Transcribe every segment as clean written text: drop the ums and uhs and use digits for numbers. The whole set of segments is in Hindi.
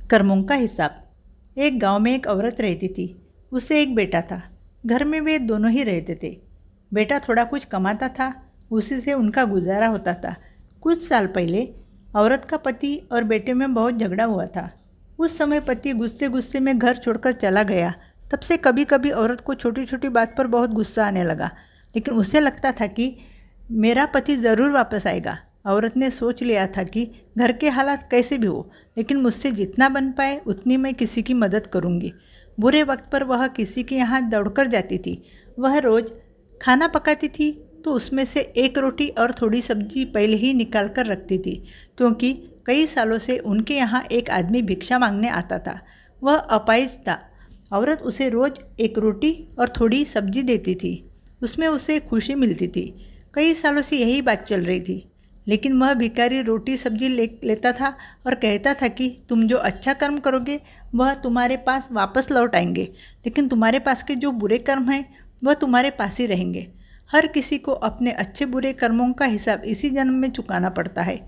कर्मों का हिसाब। एक गांव में एक औरत रहती थी। उससे एक बेटा था। घर में वे दोनों ही रहते थे। बेटा थोड़ा कुछ कमाता था, उसी से उनका गुजारा होता था। कुछ साल पहले औरत का पति और बेटे में बहुत झगड़ा हुआ था। उस समय पति गुस्से गुस्से में घर छोड़कर चला गया। तब से कभी कभी औरत को छोटी छोटी बात पर बहुत गुस्सा आने लगा, लेकिन उसे लगता था कि मेरा पति ज़रूर वापस आएगा। औरत ने सोच लिया था कि घर के हालात कैसे भी हो, लेकिन मुझसे जितना बन पाए उतनी मैं किसी की मदद करूंगी। बुरे वक्त पर वह किसी के यहाँ दौड़कर जाती थी। वह रोज़ खाना पकाती थी तो उसमें से एक रोटी और थोड़ी सब्जी पहले ही निकाल कर रखती थी, क्योंकि कई सालों से उनके यहाँ एक आदमी भिक्षा मांगने आता था। वह अपाहिज था। औरत उसे रोज़ एक रोटी और थोड़ी सब्जी देती थी। उसमें उसे खुशी मिलती थी। कई सालों से यही बात चल रही थी, लेकिन वह भिखारी रोटी सब्जी लेता था और कहता था कि तुम जो अच्छा कर्म करोगे वह तुम्हारे पास वापस लौट आएंगे, लेकिन तुम्हारे पास के जो बुरे कर्म हैं वह तुम्हारे पास ही रहेंगे। हर किसी को अपने अच्छे बुरे कर्मों का हिसाब इसी जन्म में चुकाना पड़ता है।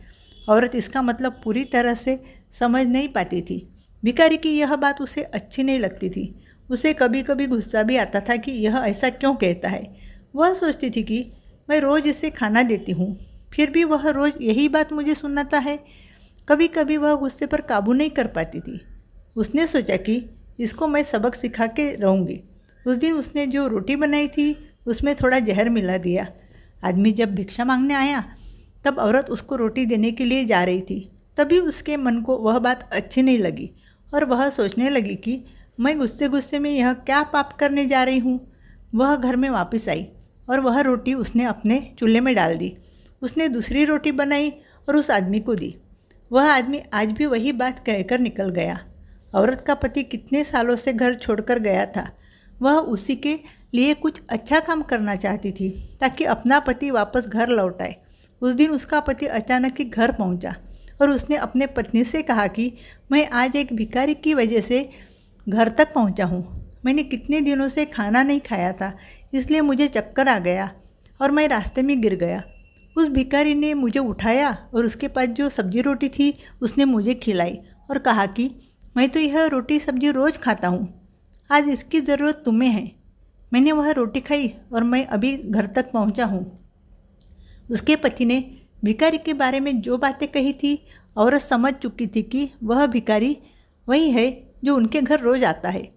औरत इसका मतलब पूरी तरह से समझ नहीं पाती थी। भिखारी की यह बात उसे अच्छी नहीं लगती थी। उसे कभी कभी गुस्सा भी आता था कि यह ऐसा क्यों कहता है। वह सोचती थी कि मैं रोज़ इसे खाना देती हूँ, फिर भी वह रोज़ यही बात मुझे सुनाता है। कभी कभी वह गुस्से पर काबू नहीं कर पाती थी। उसने सोचा कि इसको मैं सबक सिखा के रहूँगी। उस दिन उसने जो रोटी बनाई थी उसमें थोड़ा जहर मिला दिया। आदमी जब भिक्षा मांगने आया तब औरत उसको रोटी देने के लिए जा रही थी। तभी उसके मन को वह बात अच्छी नहीं लगी और वह सोचने लगी कि मैं गुस्से गुस्से में यह क्या पाप करने जा रही हूँ। वह घर में वापस आई और वह रोटी उसने अपने चूल्हे में डाल दी। उसने दूसरी रोटी बनाई और उस आदमी को दी। वह आदमी आज भी वही बात कहकर निकल गया। औरत का पति कितने सालों से घर छोड़कर गया था। वह उसी के लिए कुछ अच्छा काम करना चाहती थी ताकि अपना पति वापस घर लौट आए। उस दिन उसका पति अचानक ही घर पहुंचा और उसने अपने पत्नी से कहा कि मैं आज एक भिखारी की वजह से घर तक पहुंचा हूँ। मैंने कितने दिनों से खाना नहीं खाया था, इसलिए मुझे चक्कर आ गया और मैं रास्ते में गिर गया। उस भिखारी ने मुझे उठाया और उसके पास जो सब्जी रोटी थी उसने मुझे खिलाई और कहा कि मैं तो यह रोटी सब्जी रोज़ खाता हूँ, आज इसकी ज़रूरत तुम्हें है। मैंने वह रोटी खाई और मैं अभी घर तक पहुँचा हूँ। उसके पति ने भिखारी के बारे में जो बातें कही थी, औरत समझ चुकी थी कि वह भिखारी वही है जो उनके घर रोज़ आता है।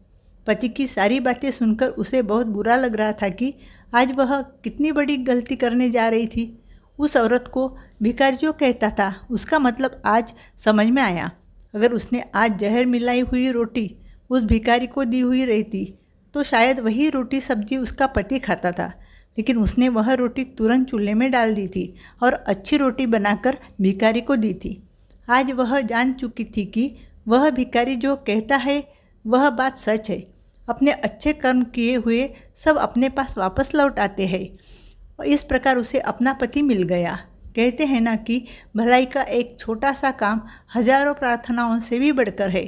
पति की सारी बातें सुनकर उसे बहुत बुरा लग रहा था कि आज वह कितनी बड़ी गलती करने जा रही थी। उस औरत को भिखारी जो कहता था उसका मतलब आज समझ में आया। अगर उसने आज जहर मिलाई हुई रोटी उस भिखारी को दी हुई रहती तो शायद वही रोटी सब्जी उसका पति खाता था, लेकिन उसने वह रोटी तुरंत चूल्हे में डाल दी थी और अच्छी रोटी बनाकर भिखारी को दी थी। आज वह जान चुकी थी कि वह भिखारी जो कहता है वह बात सच है। अपने अच्छे कर्म किए हुए सब अपने पास वापस लौट आते हैं। और इस प्रकार उसे अपना पति मिल गया। कहते हैं ना कि भलाई का एक छोटा सा काम हजारों प्रार्थनाओं से भी बढ़कर है।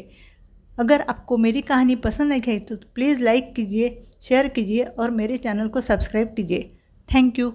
अगर आपको मेरी कहानी पसंद आई तो प्लीज़ लाइक कीजिए, शेयर कीजिए और मेरे चैनल को सब्सक्राइब कीजिए। Thank you.